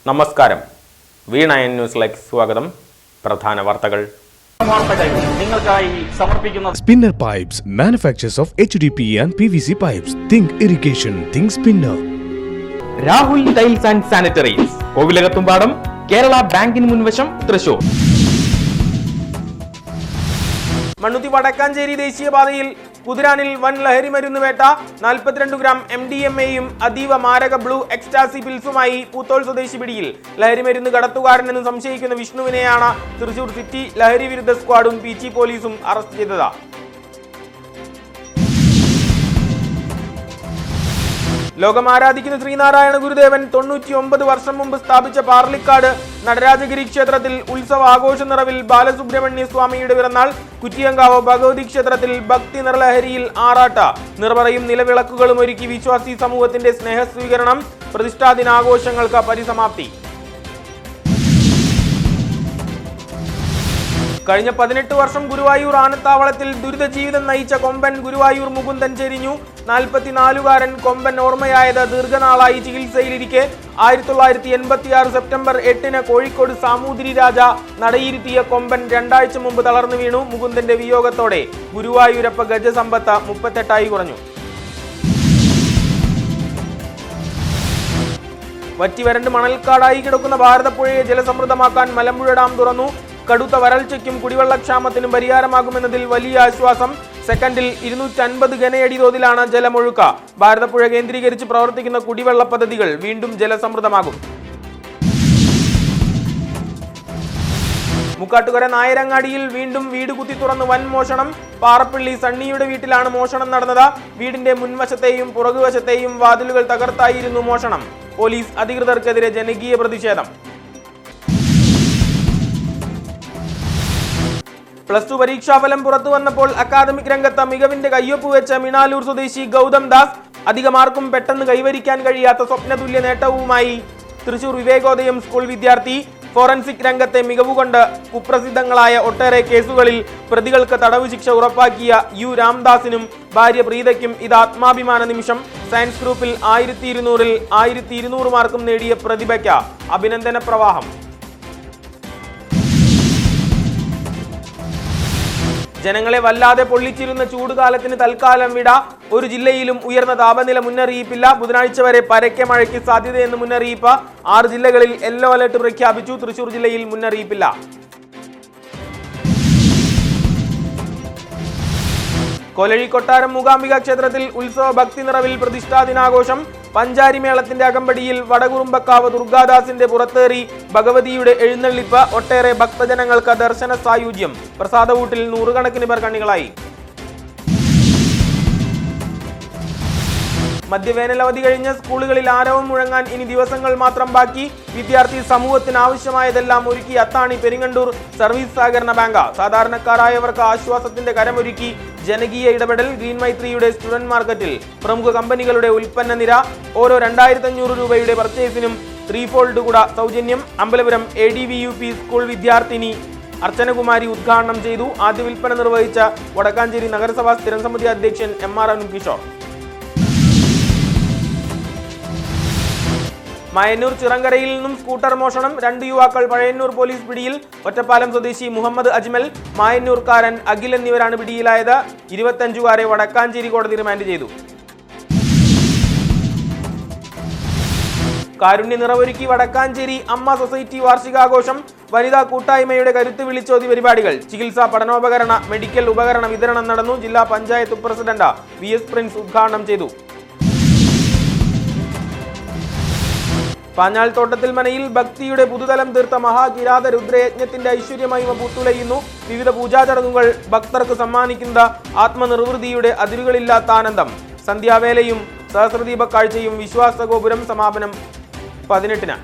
നമസ്കാരം. V9 ന്യൂസിലേക്ക് സ്വാഗതം. പ്രധാന വാർത്തകൾ നിങ്ങൾക്കായി സമർപ്പിക്കുന്ന Spinner Pipes manufacturers of HDPE and PVC pipes. Think irrigation, think spinner. Rahul tiles and sanitaries, Kovilakathumpadam, Kerala ബാങ്കിന് മുൻവശം, തൃശൂർ. മണ്ണുത്തി വടക്കാഞ്ചേരി ദേശീയപാതയിൽ കുതിരാനിൽ വൻ ലഹരി മരുന്ന് വേട്ട. 42 ഗ്രാം MDMAയും അതീവ മാരക ബ്ലൂ എക്സ്റ്റാസി പിൽസുമായി പൂത്തോൾ സ്വദേശി പിടിയിൽ. ലഹരി മരുന്ന് കടത്തുകാരനെന്ന് സംശയിക്കുന്ന വിഷ്ണുവിനെയാണ് തൃശൂർ സിറ്റി ലഹരി വിരുദ്ധ സ്ക്വാഡും പീച്ചി പോലീസും അറസ്റ്റ് ചെയ്തത്. ലോകമാരാധിക്കുന്ന ശ്രീനാരായണ ഗുരുദേവൻ 99 വർഷം മുമ്പ് സ്ഥാപിച്ച പാർലിക്കാട് നടരാജഗിരി ക്ഷേത്രത്തിൽ ഉത്സവ ആഘോഷ നിറവിൽ ബാലസുബ്രഹ്മണ്യ സ്വാമിയുടെ പിറന്നാൾ. കുറ്റിയങ്കാവ് ഭഗവതി ക്ഷേത്രത്തിൽ ഭക്തി നിറലഹരിയിൽ ആറാട്ട. നിറപറയും നിലവിളക്കുകളും ഒരുക്കി വിശ്വാസി സമൂഹത്തിന്റെ സ്നേഹസ്വീകരണം. പ്രതിഷ്ഠാദിനാഘോഷങ്ങൾക്ക് പരിസമാപ്തി. കഴിഞ്ഞ 18 വർഷം ഗുരുവായൂർ ആനത്താവളത്തിൽ ദുരിത ജീവിതം നയിച്ച കൊമ്പൻ ഗുരുവായൂർ മുകുന്ദൻ ചെരിഞ്ഞു. 44-കാരൻ കൊമ്പൻ ഓർമ്മയായത് ദീർഘനാളായി ചികിത്സയിലിരിക്കെ 1986 സെപ്റ്റംബർ 8 കോഴിക്കോട് സാമൂതിരി രാജ നടയിരുത്തിയ കൊമ്പൻ 2 ആഴ്ച മുമ്പ് തളർന്നു വീണു. മുകുന്ദന്റെ വിയോഗത്തോടെ ഗുരുവായൂരപ്പ ഗജസമ്പത്ത് 38 കുറഞ്ഞു. വറ്റിവരണ്ട് മണൽക്കാടായി കിടക്കുന്ന ഭാരതപ്പുഴയെ ജലസമൃദ്ധമാക്കാൻ മലമ്പുഴ ഡാം തുറന്നു. കടുത്ത വരൾച്ചയ്ക്കും കുടിവെള്ളക്ഷാമത്തിനും പരിഹാരമാകുമെന്നതിൽ വലിയ ആശ്വാസം. സെക്കൻഡിൽ 250 ഘനയടി തോതിലാണ് ജലമൊഴുക്ക്. ഭാരതപ്പുഴ കേന്ദ്രീകരിച്ച് പ്രവർത്തിക്കുന്ന കുടിവെള്ള പദ്ധതികൾ വീണ്ടും ജലസമൃദ്ധമാകും. മുക്കാട്ടുകര നായരങ്ങാടിയിൽ വീണ്ടും വീട് കുത്തി തുറന്ന് വൻ മോഷണം. പാറപ്പള്ളി സണ്ണിയുടെ വീട്ടിലാണ് മോഷണം നടന്നത്. വീടിന്റെ മുൻവശത്തെയും പുറകുവശത്തെയും വാതിലുകൾ തകർത്തായിരുന്നു മോഷണം. പോലീസ് അധികൃതർക്കെതിരെ ജനകീയ പ്രതിഷേധം. പ്ലസ് 2 പരീക്ഷാഫലം പുറത്തു വന്നപ്പോൾ അക്കാദമിക് രംഗത്ത് മികവിന്റെ കയ്യൊപ്പ് വെച്ച മിണാലൂർ സ്വദേശി ഗൗതം ദാസ് അധികമാർക്കും പെട്ടെന്ന് കൈവരിക്കാൻ കഴിയാത്ത സ്വപ്നതുല്യ നേട്ടവുമായി തൃശൂർ വിവേകോദയം സ്കൂൾ വിദ്യാർത്ഥി. ഫോറൻസിക് രംഗത്തെ മികവുകൊണ്ട് കുപ്രസിദ്ധങ്ങളായ ഒട്ടേറെ കേസുകളിൽ പ്രതികൾക്ക് തടവ് ശിക്ഷ ഉറപ്പാക്കിയ യു രാംദാസിനും ഭാര്യ പ്രീതയ്ക്കും ഇത് ആത്മാഭിമാന നിമിഷം. സയൻസ് ഗ്രൂപ്പിൽ 1200-ൽ 1200 മാർക്കും നേടിയ പ്രതിഭയ്ക്ക് അഭിനന്ദന പ്രവാഹം. ജനങ്ങളെ വല്ലാതെ പൊള്ളിച്ചിരുന്ന ചൂടുകാലത്തിന് തൽക്കാലം വിട. ഒരു ജില്ലയിലും ഉയർന്ന താപനില മുന്നറിയിപ്പില്ല. ബുധനാഴ്ച വരെ പരക്കെ മഴയ്ക്ക് സാധ്യതയെന്ന് മുന്നറിയിപ്പ്. 6 ജില്ലകളിൽ യെല്ലോ അലർട്ട് പ്രഖ്യാപിച്ചു. തൃശൂർ ജില്ലയിൽ മുന്നറിയിപ്പില്ല. കൊലഴി കൊട്ടാരം മൂകാംബിക ക്ഷേത്രത്തിൽ ഉത്സവ ഭക്തി നിറവിൽ പ്രതിഷ്ഠാദിനാഘോഷം. പഞ്ചാരി മേളത്തിന്റെ അകമ്പടിയിൽ വടകുറുമ്പക്കാവ് ദുർഗാദാസിന്റെ പുറത്തേറി ഭഗവതിയുടെ എഴുന്നള്ളിപ്പ്. ഒട്ടേറെ ഭക്തജനങ്ങൾക്ക് ദർശന സായുജ്യം. പ്രസാദവൂട്ടിൽ 100 കണക്കിന് പേർ കണ്ണികളായി. മധ്യവേനൽ അവധി കഴിഞ്ഞ് സ്കൂളുകളിൽ ആരവം മുഴങ്ങാൻ ഇനി ദിവസങ്ങൾ മാത്രം ബാക്കി. വിദ്യാർത്ഥി സമൂഹത്തിന് ആവശ്യമായതെല്ലാം ഒരുക്കി അത്താണി പെരിങ്ങണ്ടൂർ സർവീസ് സഹകരണ ബാങ്ക്. സാധാരണക്കാരായവർക്ക് ആശ്വാസത്തിന്റെ കരമൊരുക്കി ജനകീയ ഇടപെടൽ. ഗ്രീൻ മൈത്രിയുടെ സ്റ്റുഡന്റ് മാർക്കറ്റിൽ പ്രമുഖ കമ്പനികളുടെ ഉൽപ്പന്ന നിര. ഓരോ 2500 രൂപയുടെ പർച്ചേസിനും 3 ഫോൾഡ് കൂട സൗജന്യം. അമ്പലപുരം ADVUP സ്കൂൾ വിദ്യാർത്ഥിനി അർച്ചനകുമാരി ഉദ്ഘാടനം ചെയ്തു. ആദ്യ വിൽപ്പന നിർവഹിച്ച വടക്കാഞ്ചേരി നഗരസഭാ സ്ഥിരം സമിതി അധ്യക്ഷൻ MR അനുകിഷോർ. മയന്നൂർ ചിറങ്കരയിൽ നിന്നും സ്കൂട്ടർ മോഷണം. 2 യുവാക്കൾ പഴയന്നൂർ പോലീസ് പിടിയിൽ. ഒറ്റപ്പാലം സ്വദേശി മുഹമ്മദ് അജ്മൽ, മായന്നൂർക്കാരൻ അഖിൽ എന്നിവരാണ് പിടിയിലായത്. 25കാരെ വടക്കാഞ്ചേരി കോടതി റിമാൻഡ് ചെയ്തു. കാരുണ്യ നിറവൊരുക്കി വടക്കാഞ്ചേരി അമ്മ സൊസൈറ്റി വാർഷികാഘോഷം. വനിതാ കൂട്ടായ്മയുടെ കരുത്ത് വിളിച്ചോതി പരിപാടികൾ. ചികിത്സാ പഠനോപകരണ മെഡിക്കൽ ഉപകരണ വിതരണം നടന്നു. ജില്ലാ പഞ്ചായത്ത് പ്രസിഡന്റ് VS പ്രിൻസ് ഉദ്ഘാടനം ചെയ്തു. പാഞ്ഞാൾ തോട്ടത്തിൽ മനയിൽ ഭക്തിയുടെ പുതുതലം തീർത്ത മഹാകിരാത രുദ്രയജ്ഞത്തിന്റെ ഐശ്വര്യമഹിമ പൂത്തുലയുന്നു. വിവിധ പൂജാചടങ്ങുകൾ ഭക്തർക്ക് സമ്മാനിക്കുന്ന ആത്മനിർവൃതിയുടെ അതിരുകളില്ലാത്ത ആനന്ദം. സന്ധ്യാവേലയും സഹസ്രദീപ കാഴ്ചയും. വിശ്വാസഗോപുരം സമാപനം 18-ന്.